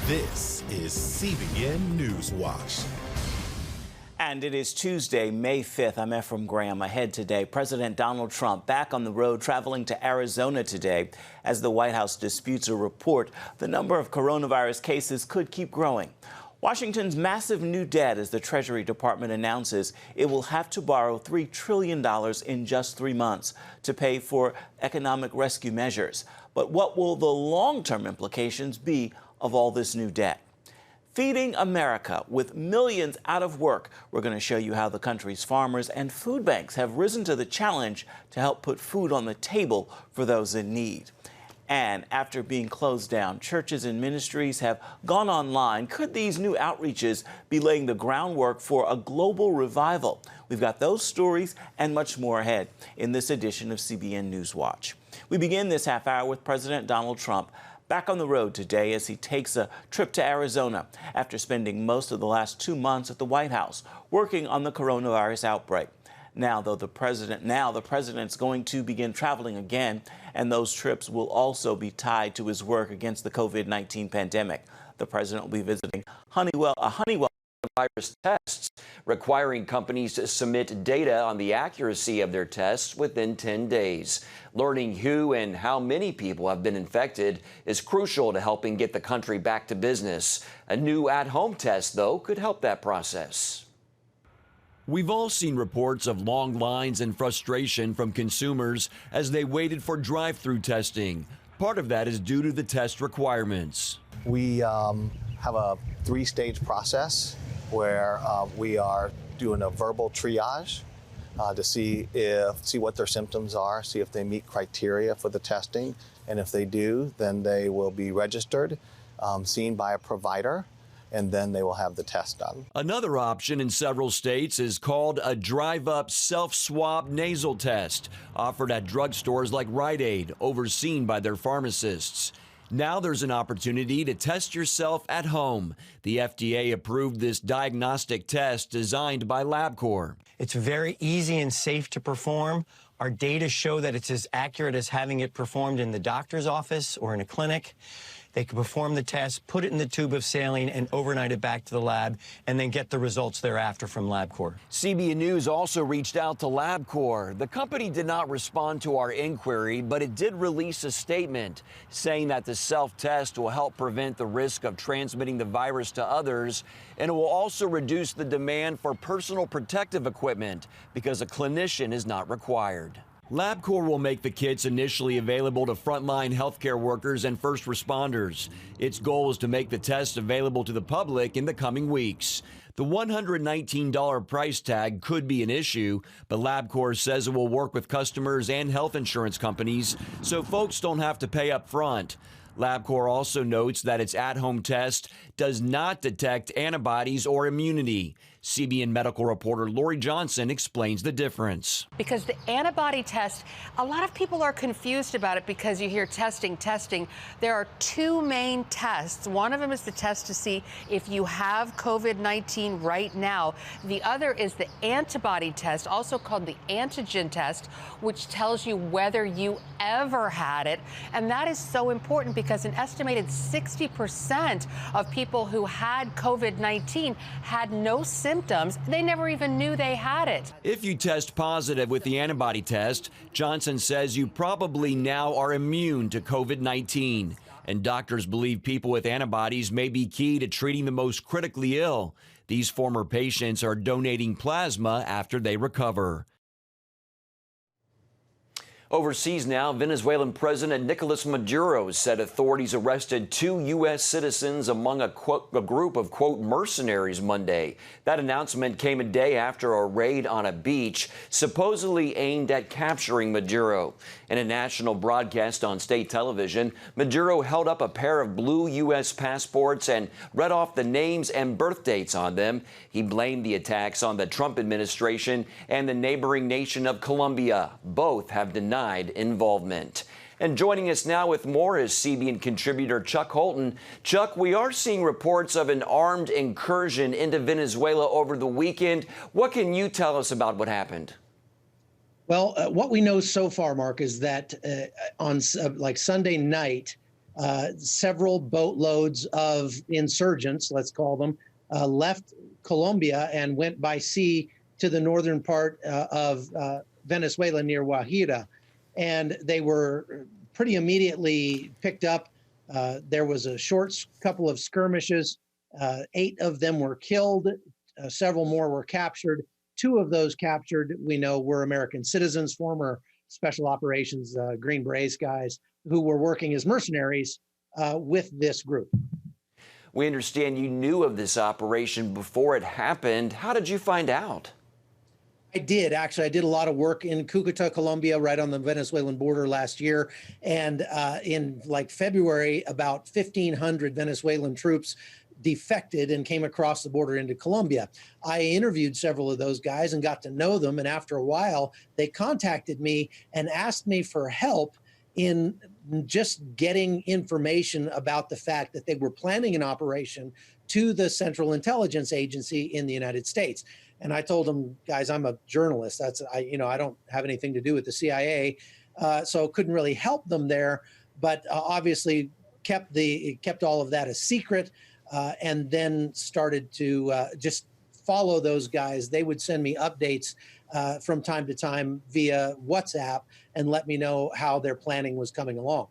This is CBN NewsWatch. And it is Tuesday, May 5th. I'm Ephraim Graham. Ahead today, President Donald Trump back on the road traveling to Arizona today. As the White House disputes a report, the number of coronavirus cases could keep growing. Washington's massive new debt as the Treasury Department announces it will have to borrow $3 trillion in just 3 months to pay for economic rescue measures. But what will the long-term implications be of all this new debt? Feeding America with millions out of work. We're going to show you how the country's farmers and food banks have risen to the challenge to help put food on the table for those in need. And after being closed down, churches and ministries have gone online. Could these new outreaches be laying the groundwork for a global revival? We've got those stories and much more ahead in this edition of CBN NewsWatch. We begin this half hour with President Donald Trump back on the road today as he takes a trip to Arizona after spending most of the last 2 months at the White House working on the coronavirus outbreak. Now the president's going to begin traveling again, and those trips will also be tied to his work against the COVID-19 pandemic. The president will be visiting Honeywell virus tests, requiring companies to submit data on the accuracy of their tests within 10 days. Learning who and how many people have been infected is crucial to helping get the country back to business. A new at-home test, though, could help that process. We've all seen reports of long lines and frustration from consumers as they waited for drive-through testing. Part of that is due to the test requirements. We have a 3-stage process where we are doing a verbal triage to see what their symptoms are, see if they meet criteria for the testing, and if they do, then they will be registered, seen by a provider, and then they will have the test done. Another option in several states is called a drive-up self-swab nasal test, offered at drugstores like Rite Aid, overseen by their pharmacists. Now there's an opportunity to test yourself at home. The FDA approved this diagnostic test designed by LabCorp. It's very easy and safe to perform. Our data show that it's as accurate as having it performed in the doctor's office or in a clinic. They can perform the test, put it in the tube of saline, and overnight it back to the lab, and then get the results thereafter from LabCorp. CBN News also reached out to LabCorp. The company did not respond to our inquiry, but it did release a statement saying that the self-test will help prevent the risk of transmitting the virus to others, and it will also reduce the demand for personal protective equipment because a clinician is not required. LabCorp will make the kits initially available to frontline healthcare workers and first responders. Its goal is to make the test available to the public in the coming weeks. The $119 price tag could be an issue, but LabCorp says it will work with customers and health insurance companies so folks don't have to pay up front. LabCorp also notes that its at-home test does not detect antibodies or immunity. CBN medical reporter Lori Johnson explains the difference. Because the antibody test, a lot of people are confused about it because you hear testing. There are 2 main tests. One of them is the test to see if you have COVID-19 right now. The other is the antibody test, also called the antigen test, which tells you whether you ever had it. And that is so important because an estimated 60% of people who had COVID-19 had no symptoms. They never even knew they had it. If you test positive with the antibody test, Johnson says you probably now are immune to COVID-19. And doctors believe people with antibodies may be key to treating the most critically ill. These former patients are donating plasma after they recover. Overseas now, Venezuelan President Nicolas Maduro said authorities arrested 2 U.S. citizens among a group of, quote, mercenaries Monday. That announcement came a day after a raid on a beach supposedly aimed at capturing Maduro. In a national broadcast on state television, Maduro held up a pair of blue U.S. passports and read off the names and birth dates on them. He blamed the attacks on the Trump administration and the neighboring nation of Colombia. Both have denied involvement. And joining us now with more is CBN contributor Chuck Holton. Chuck, we are seeing reports of an armed incursion into Venezuela over the weekend. What can you tell us about what happened? Well, what we know so far, Mark, is that on like Sunday night, several boatloads of insurgents, let's call them, left Colombia and went by sea to the northern part of Venezuela near Guajira. And they were pretty immediately picked up. There was a short couple of skirmishes. 8 of them were killed. Several more were captured. 2 of those captured, we know, were American citizens, former Special Operations Green Berets guys who were working as mercenaries with this group. We understand you knew of this operation before it happened. How did you find out? I did, actually. I did a lot of work in Cúcuta, Colombia, right on the Venezuelan border last year. And in like February, about 1,500 Venezuelan troops defected and came across the border into Colombia. I interviewed several of those guys and got to know them. And after a while, they contacted me and asked me for help in just getting information about the fact that they were planning an operation to the Central Intelligence Agency in the United States. And I told them, guys, I'm a journalist. I don't have anything to do with the CIA, so couldn't really help them there. But obviously kept all of that a secret, and then started to just follow those guys. They would send me updates from time to time via WhatsApp and let me know how their planning was coming along.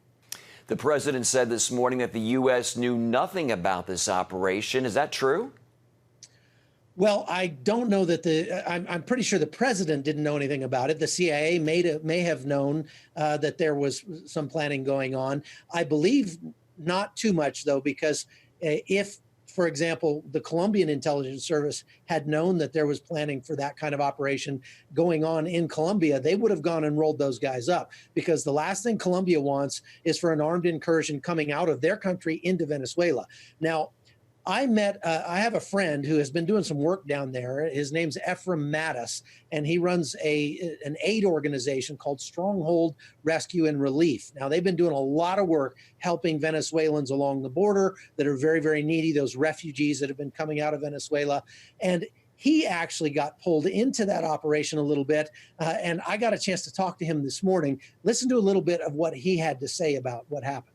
The president said this morning that the U.S. knew nothing about this operation. Is that true? Well, I don't know that I'm pretty sure the president didn't know anything about it. The CIA may have known that there was some planning going on. I believe not too much, though, because if, for example, the Colombian intelligence service had known that there was planning for that kind of operation going on in Colombia, they would have gone and rolled those guys up, because the last thing Colombia wants is for an armed incursion coming out of their country into Venezuela. Now, I have a friend who has been doing some work down there. His name's Ephraim Mattis, and he runs an aid organization called Stronghold Rescue and Relief. Now, they've been doing a lot of work helping Venezuelans along the border that are very, very needy, those refugees that have been coming out of Venezuela. And he actually got pulled into that operation a little bit, and I got a chance to talk to him this morning. Listen to a little bit of what he had to say about what happened.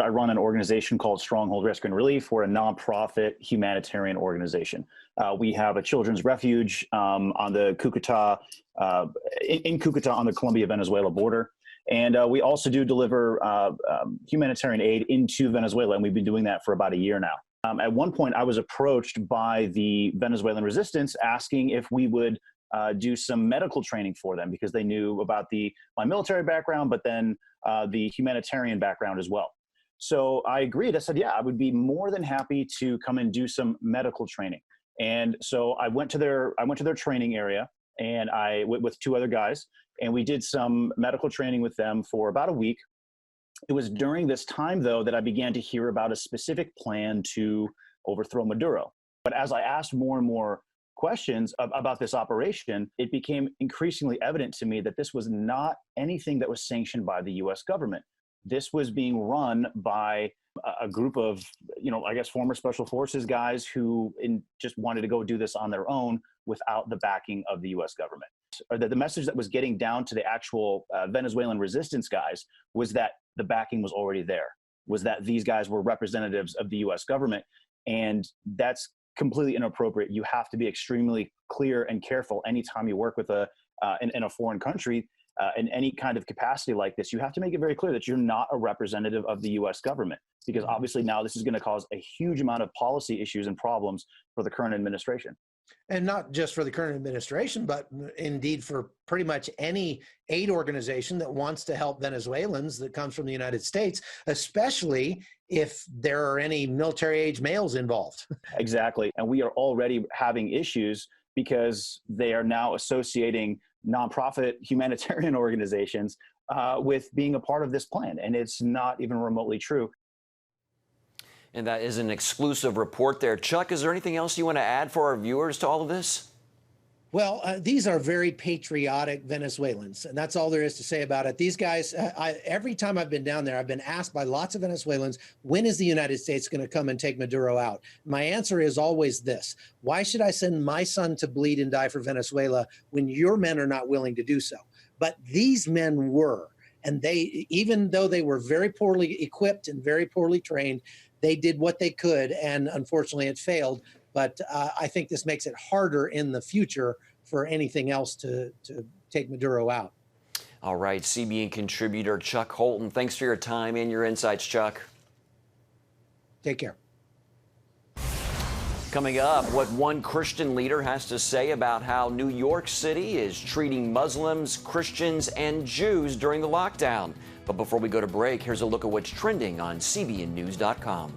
I run an organization called Stronghold Rescue and Relief. We're a nonprofit humanitarian organization. We have a children's refuge on the Cúcuta, in Cúcuta on the Colombia-Venezuela border. And we also do deliver humanitarian aid into Venezuela, and we've been doing that for about a year now. At one point, I was approached by the Venezuelan resistance asking if we would do some medical training for them, because they knew about my military background, but then the humanitarian background as well. So I agreed. I said, yeah, I would be more than happy to come and do some medical training. And so I went to their training area, and I went with 2 other guys, and we did some medical training with them for about a week. It was during this time, though, that I began to hear about a specific plan to overthrow Maduro. But as I asked more and more questions about this operation, it became increasingly evident to me that this was not anything that was sanctioned by the U.S. government. This was being run by a group of, I guess, former special forces guys who just wanted to go do this on their own without the backing of the U.S. government. Or the message that was getting down to the actual Venezuelan resistance guys was that the backing was already there, was that these guys were representatives of the U.S. government. And that's completely inappropriate. You have to be extremely clear and careful anytime you work with in a foreign country. In any kind of capacity like this, you have to make it very clear that you're not a representative of the U.S. government, because obviously now this is going to cause a huge amount of policy issues and problems for the current administration. And not just for the current administration, but indeed for pretty much any aid organization that wants to help Venezuelans that comes from the United States, especially if there are any military-age males involved. Exactly. And we are already having issues because they are now associating nonprofit humanitarian organizations with being a part of this plan. And it's not even remotely true. And that is an exclusive report there. Chuck, is there anything else you want to add for our viewers to all of this? Well, these are very patriotic Venezuelans, and that's all there is to say about it. These guys, every time I've been down there, I've been asked by lots of Venezuelans, when is the United States going to come and take Maduro out? My answer is always this: why should I send my son to bleed and die for Venezuela when your men are not willing to do so? But these men were. And they, even though they were very poorly equipped and very poorly trained, they did what they could, and unfortunately it failed. But I think this makes it harder in the future for anything else to take Maduro out. All right, CBN contributor Chuck Holton, thanks for your time and your insights, Chuck. Take care. Coming up, what one Christian leader has to say about how New York City is treating Muslims, Christians, and Jews during the lockdown. But before we go to break, here's a look at what's trending on CBNNews.com.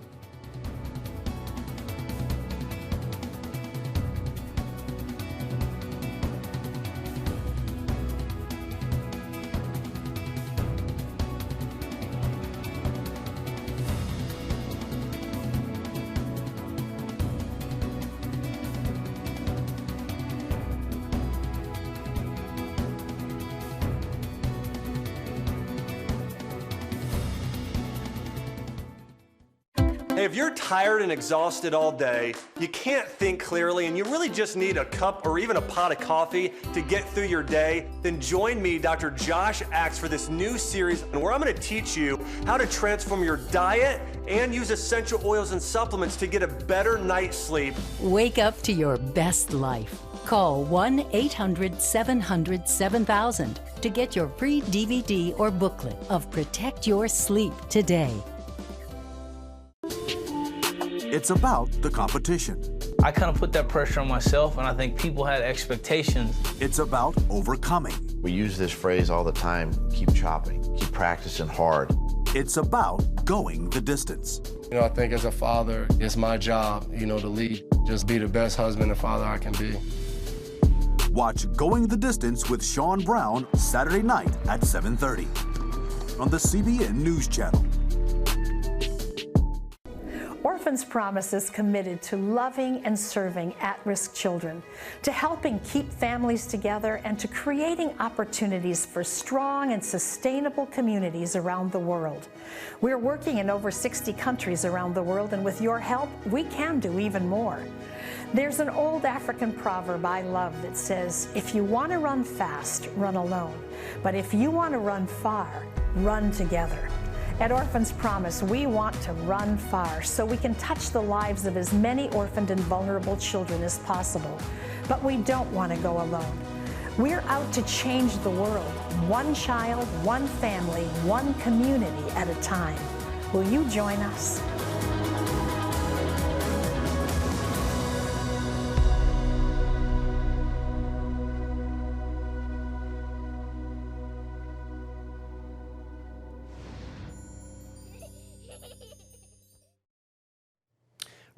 Hey, if you're tired and exhausted all day, you can't think clearly, and you really just need a cup or even a pot of coffee to get through your day, then join me, Dr. Josh Axe, for this new series where I'm going to teach you how to transform your diet and use essential oils and supplements to get a better night's sleep. Wake up to your best life. Call 1-800-700-7000 to get your free DVD or booklet of Protect Your Sleep today. It's about the competition. I kind of put that pressure on myself, and I think people had expectations. It's about overcoming. We use this phrase all the time, keep chopping, keep practicing hard. It's about going the distance. I think as a father, it's my job, to lead, just be the best husband and father I can be. Watch Going the Distance with Sean Brown Saturday night at 7:30 on the CBN News Channel. Orphans Promise is committed to loving and serving at-risk children, to helping keep families together, and to creating opportunities for strong and sustainable communities around the world. We're working in over 60 countries around the world, and with your help, we can do even more. There's an old African proverb I love that says, if you want to run fast, run alone. But if you want to run far, run together. At Orphans Promise, we want to run far so we can touch the lives of as many orphaned and vulnerable children as possible. But we don't want to go alone. We're out to change the world, one child, one family, one community at a time. Will you join us?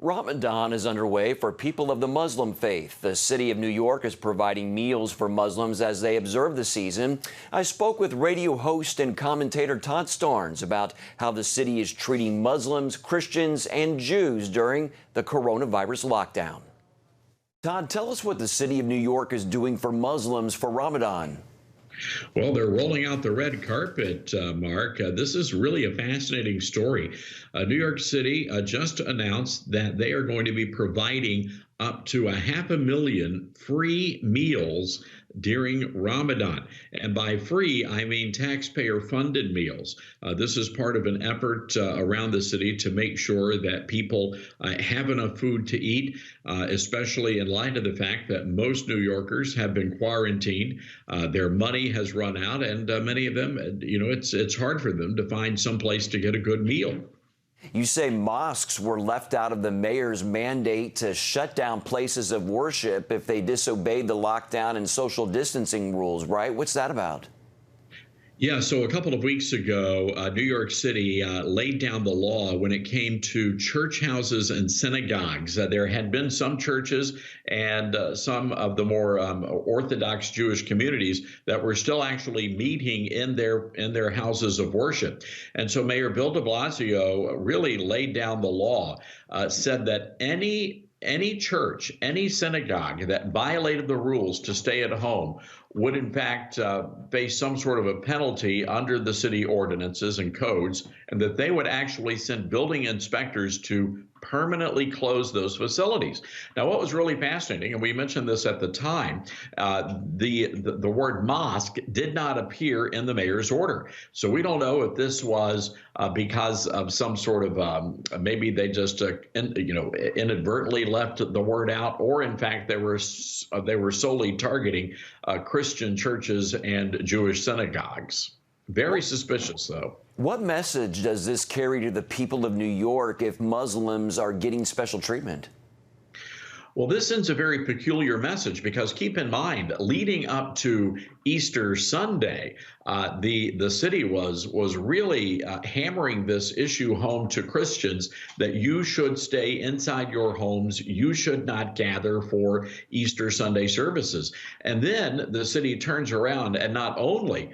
Ramadan is underway for people of the Muslim faith. The city of New York is providing meals for Muslims as they observe the season. I spoke with radio host and commentator Todd Starnes about how the city is treating Muslims, Christians, and Jews during the coronavirus lockdown. Todd, tell us what the city of New York is doing for Muslims for Ramadan. Well, they're rolling out the red carpet, Mark. This is really a fascinating story. New York City just announced that they are going to be providing up to 500,000 free meals during Ramadan. And by free, I mean taxpayer-funded meals. This is part of an effort around the city to make sure that people have enough food to eat, especially in light of the fact that most New Yorkers have been quarantined. Their money has run out, and many of them, it's hard for them to find some place to get a good meal. You say mosques were left out of the mayor's mandate to shut down places of worship if they disobeyed the lockdown and social distancing rules, right? What's that about? Yeah, so a couple of weeks ago, New York City laid down the law when it came to church houses and synagogues. There had been some churches and some of the more Orthodox Jewish communities that were still actually meeting in their houses of worship. And so Mayor Bill de Blasio really laid down the law, said that any church, any synagogue that violated the rules to stay at home would in fact face some sort of a penalty under the city ordinances and codes, and that they would actually send building inspectors to permanently close those facilities. Now, what was really fascinating, and we mentioned this at the time, the word mosque did not appear in the mayor's order. So we don't know if this was because of some sort of maybe they just inadvertently left the word out, or in fact they were solely targeting Christian churches and Jewish synagogues. Very suspicious, though. What message does this carry to the people of New York if Muslims are getting special treatment? Well, this sends a very peculiar message, because keep in mind, leading up to Easter Sunday, the city was really hammering this issue home to Christians, that you should stay inside your homes. You should not gather for Easter Sunday services. And then the city turns around, and not only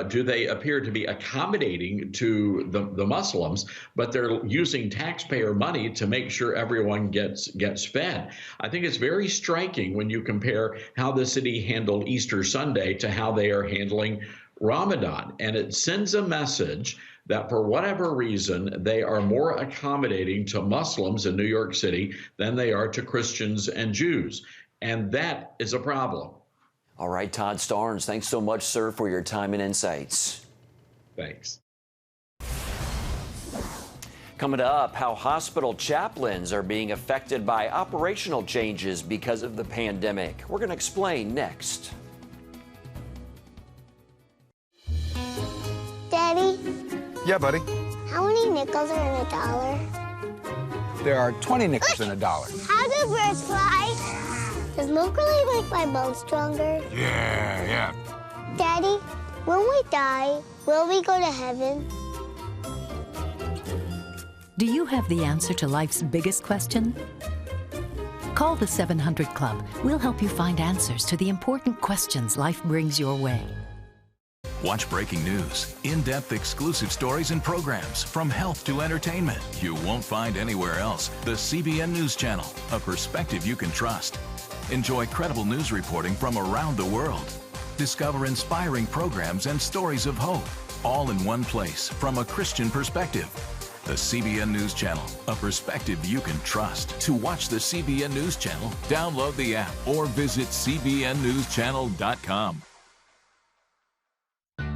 do they appear to be accommodating to the Muslims, but they're using taxpayer money to make sure everyone gets fed. I think it's very striking when you compare how the city handled Easter Sunday to how they are handling Ramadan. And it sends a message that for whatever reason, they are more accommodating to Muslims in New York City than they are to Christians and Jews. And that is a problem. All right, Todd Starnes, thanks so much, sir, for your time and insights. Thanks. Coming up, how hospital chaplains are being affected by operational changes because of the pandemic. We're going to explain next. Daddy? Yeah, buddy. How many nickels are in a dollar? There are 20 nickels in a dollar. How do birds fly? Does milk really make my bones stronger? Yeah. Daddy, when we die, will we go to heaven? Do you have the answer to life's biggest question? Call the 700 Club. We'll help you find answers to the important questions life brings your way. Watch breaking news, in-depth exclusive stories and programs from health to entertainment you won't find anywhere else. The CBN News Channel, a perspective you can trust. Enjoy credible news reporting from around the world. Discover inspiring programs and stories of hope, all in one place from a Christian perspective. The CBN News Channel, a perspective you can trust. To watch the CBN News Channel, download the app or visit cbnnewschannel.com.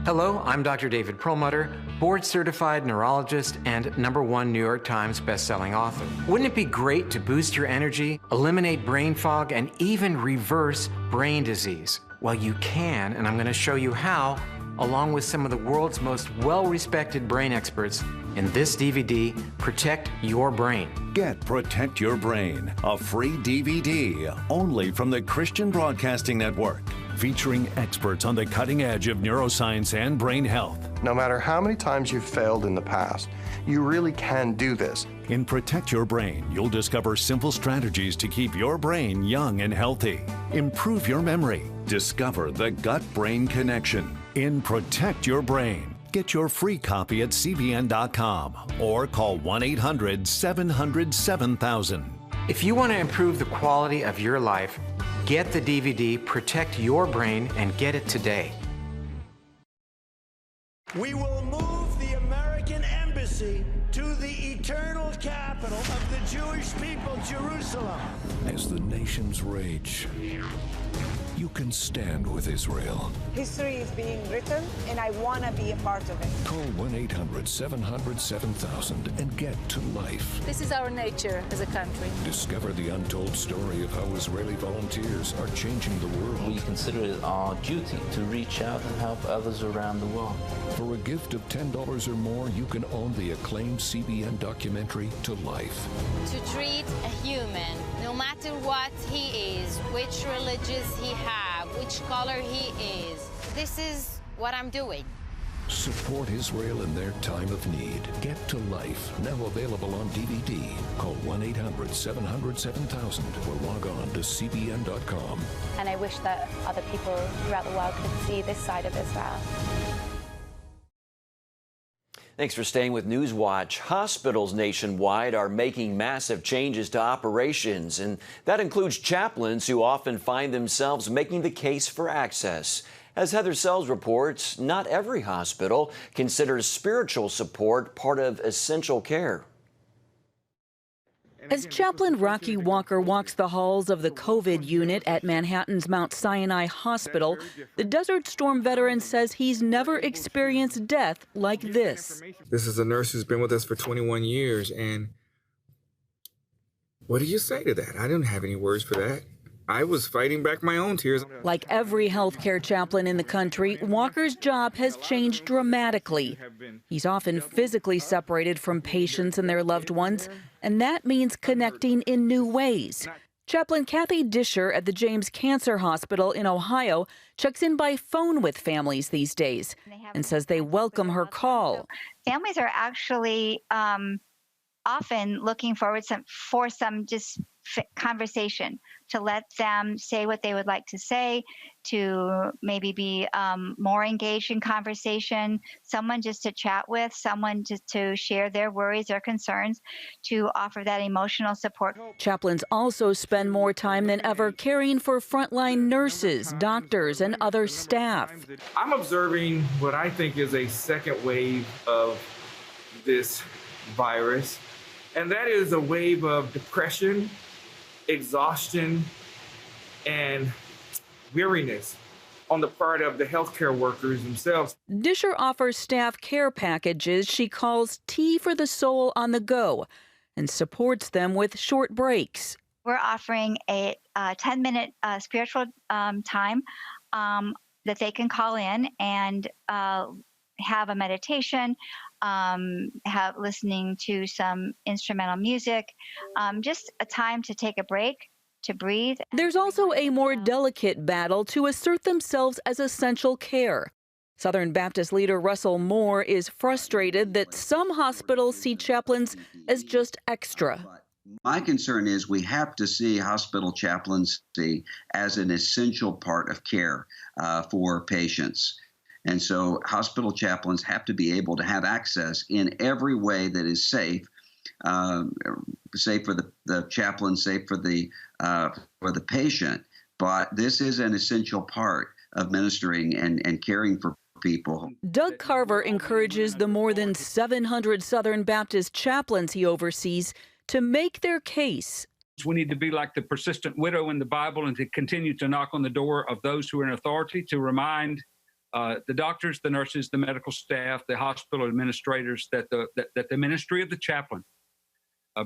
Hello, I'm Dr. David Perlmutter, board-certified neurologist and #1 New York Times bestselling author. Wouldn't it be great to boost your energy, eliminate brain fog, and even reverse brain disease? Well, you can, and I'm going to show you how, along with some of the world's most well-respected brain experts, in this DVD, Protect Your Brain. Get Protect Your Brain, a free DVD only from the Christian Broadcasting Network, featuring experts on the cutting edge of neuroscience and brain health. No matter how many times you've failed in the past, you really can do this. In Protect Your Brain, you'll discover simple strategies to keep your brain young and healthy. Improve your memory. Discover the gut-brain connection. In Protect Your Brain. Get your free copy at cbn.com or call 1-800-700-7000. If you want to improve the quality of your life, get the DVD Protect Your Brain and get it today. We will move the American embassy to the eternal capital of the Jewish people, Jerusalem. As the nations rage, you can stand with Israel. History is being written, and I want to be a part of it. Call 1-800-700-7000 and get to life. This is our nature as a country. Discover the untold story of how Israeli volunteers are changing the world. We consider it our duty to reach out and help others around the world. For a gift of $10 or more, you can own the acclaimed CBN documentary To Life. To treat a human, no matter what he is, which religious he have, which color he is. This is what I'm doing. Support Israel in their time of need. Get to Life, now available on DVD. Call 1-800-700-7000 or log on to cbn.com. And I wish that other people throughout the world could see this side of Israel. Thanks for staying with NewsWatch. Hospitals nationwide are making massive changes to operations, and that includes chaplains who often find themselves making the case for access. As Heather Sells reports, not every hospital considers spiritual support part of essential care. As Chaplain Rocky Walker walks the halls of the COVID unit at Manhattan's Mount Sinai Hospital, the Desert Storm veteran says he's never experienced death like this. This is a nurse who's been with us for 21 years, and what do you say to that? I didn't have any words for that. I was fighting back my own tears. Like every healthcare chaplain in the country, Walker's job has changed dramatically. He's often physically separated from patients and their loved ones, and that means connecting in new ways. Chaplain Kathy Disher at the James Cancer Hospital in Ohio checks in by phone with families these days and says they welcome her call. Families are actually often looking forward for some just conversation, to let them say what they would like to say, to maybe be more engaged in conversation, someone just to chat with, someone just to share their worries, their concerns, to offer that emotional support. Chaplains also spend more time than ever caring for frontline nurses, doctors, and other staff. I'm observing what I think is a second wave of this virus, and that is a wave of depression, exhaustion, and weariness on the part of the healthcare workers themselves. Disher offers staff care packages she calls Tea for the Soul on the Go and supports them with short breaks. We're offering a 10-minute spiritual time that they can call in and have a meditation, have listening to some instrumental music, just a time to take a break, to breathe. There's also a more delicate battle to assert themselves as essential care. Southern Baptist leader Russell Moore is frustrated that some hospitals see chaplains as just extra. My concern is we have to see hospital chaplaincy as an essential part of care for patients. And so hospital chaplains have to be able to have access in every way that is safe, safe for the chaplain, safe for the patient. But this is an essential part of ministering and caring for people. Doug Carver encourages the more than 700 Southern Baptist chaplains he oversees to make their case. We need to be like the persistent widow in the Bible and to continue to knock on the door of those who are in authority, to remind the doctors, the nurses, the medical staff, the hospital administrators that the ministry of the chaplain,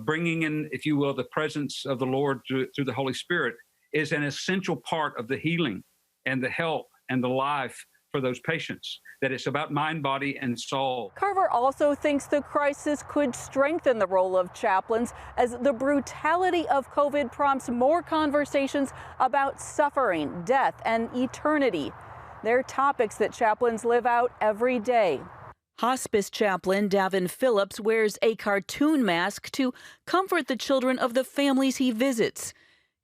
bringing in, if you will, the presence of the Lord through the Holy Spirit, is an essential part of the healing and the help and the life for those patients, that it's about mind, body, and soul. Carver also thinks the crisis could strengthen the role of chaplains as the brutality of COVID prompts more conversations about suffering, death, and eternity. They're topics that chaplains live out every day. Hospice chaplain Davin Phillips wears a cartoon mask to comfort the children of the families he visits.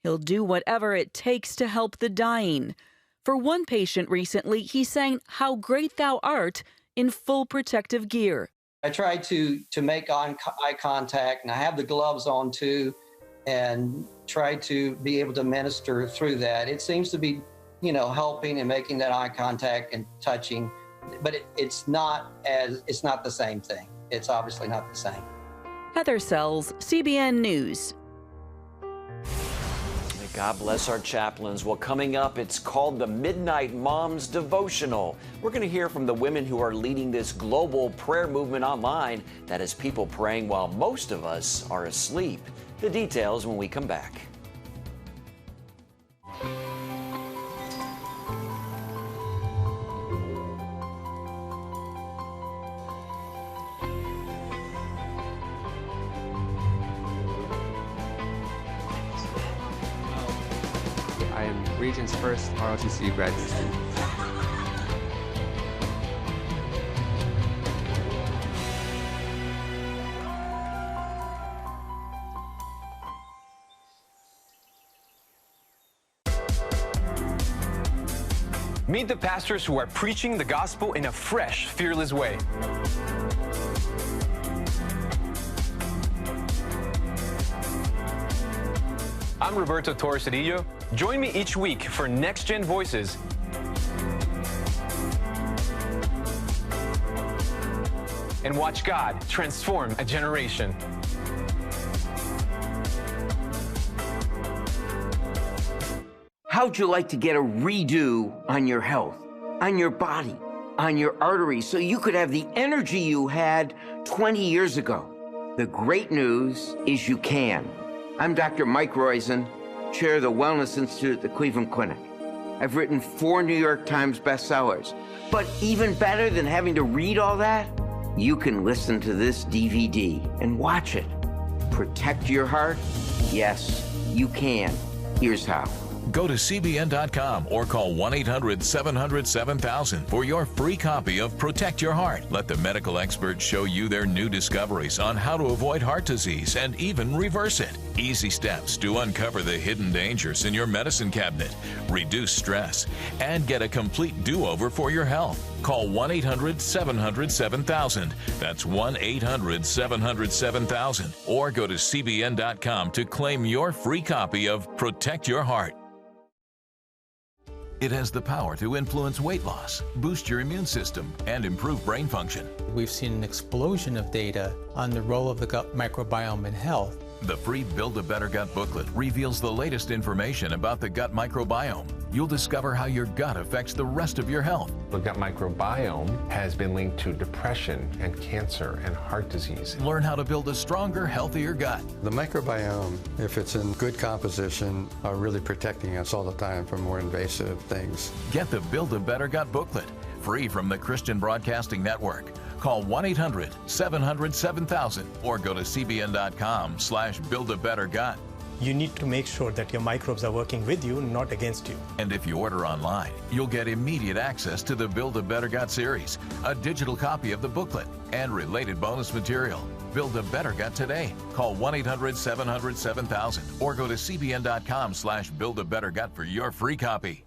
He'll do whatever it takes to help the dying. For one patient recently, he sang How Great Thou Art in full protective gear. I try to make eye contact, and I have the gloves on too, and try to be able to minister through that. It seems to be, helping and making that eye contact and touching, but it's not the same thing. It's obviously not the same. Heather Sells, CBN News. God bless our chaplains. Well, coming up, it's called the Midnight Moms Devotional. We're going to hear from the women who are leading this global prayer movement online that is people praying while most of us are asleep. The details when we come back. I am Region's first ROTC graduate student. Meet the pastors who are preaching the gospel in a fresh, fearless way. I'm Roberto Torres-Cedillo. Join me each week for Next Gen Voices. And watch God transform a generation. How'd you like to get a redo on your health, on your body, on your arteries, so you could have the energy you had 20 years ago? The great news is you can. I'm Dr. Mike Roizen, chair of the Wellness Institute at the Cleveland Clinic. I've written 4 New York Times bestsellers. But even better than having to read all that, you can listen to this DVD and watch it. Protect your heart? Yes, you can. Here's how. Go to CBN.com or call 1-800-700-7000 for your free copy of Protect Your Heart. Let the medical experts show you their new discoveries on how to avoid heart disease and even reverse it. Easy steps to uncover the hidden dangers in your medicine cabinet, reduce stress, and get a complete do-over for your health. Call 1-800-700-7000. That's 1-800-700-7000. Or go to CBN.com to claim your free copy of Protect Your Heart. It has the power to influence weight loss, boost your immune system, and improve brain function. We've seen an explosion of data on the role of the gut microbiome in health. The free Build a Better Gut booklet reveals the latest information about the gut microbiome. You'll discover how your gut affects the rest of your health. The gut microbiome has been linked to depression and cancer and heart disease. Learn how to build a stronger, healthier gut. The microbiome, if it's in good composition, are really protecting us all the time from more invasive things. Get the Build a Better Gut booklet, free from the Christian Broadcasting Network. Call 1-800-700-7000 or go to cbn.com/buildabettergut. You need to make sure that your microbes are working with you, not against you. And if you order online, you'll get immediate access to the Build a Better Gut series, a digital copy of the booklet, and related bonus material. Build a Better Gut today. Call 1-800-700-7000 or go to cbn.com/buildabettergut for your free copy.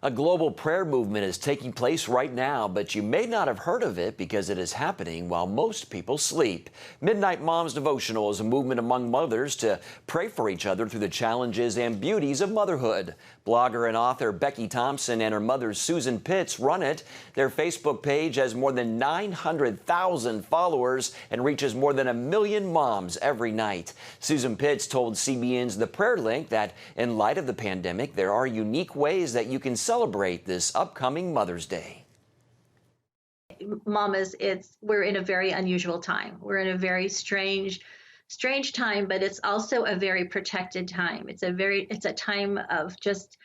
A global prayer movement is taking place right now, but you may not have heard of it because it is happening while most people sleep. Midnight Moms Devotional is a movement among mothers to pray for each other through the challenges and beauties of motherhood. Blogger and author Becky Thompson and her mother Susan Pitts run it. Their Facebook page has more than 900,000 followers and reaches more than 1 million moms every night. Susan Pitts told CBN's The Prayer Link that in light of the pandemic, there are unique ways that you can celebrate this upcoming Mother's Day. Mamas, we're in a very unusual time. We're in a very strange time, but it's also a very protected time. It's a time of just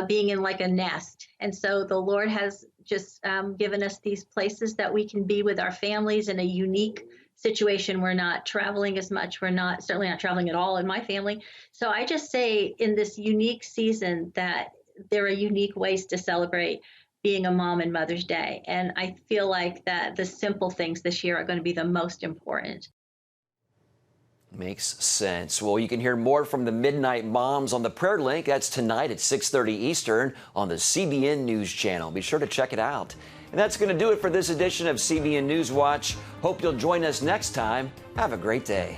being in like a nest. And so the Lord has just given us these places that we can be with our families in a unique situation. We're not traveling as much. We're certainly not traveling at all in my family. So I just say in this unique season that there are unique ways to celebrate being a mom and Mother's Day. And I feel like that the simple things this year are going to be the most important. Makes sense. Well, you can hear more from the Midnight Moms on the Prayer Link. That's tonight at 6:30 Eastern on the CBN News Channel. Be sure to check it out. And that's going to do it for this edition of CBN News Watch. Hope you'll join us next time. Have a great day.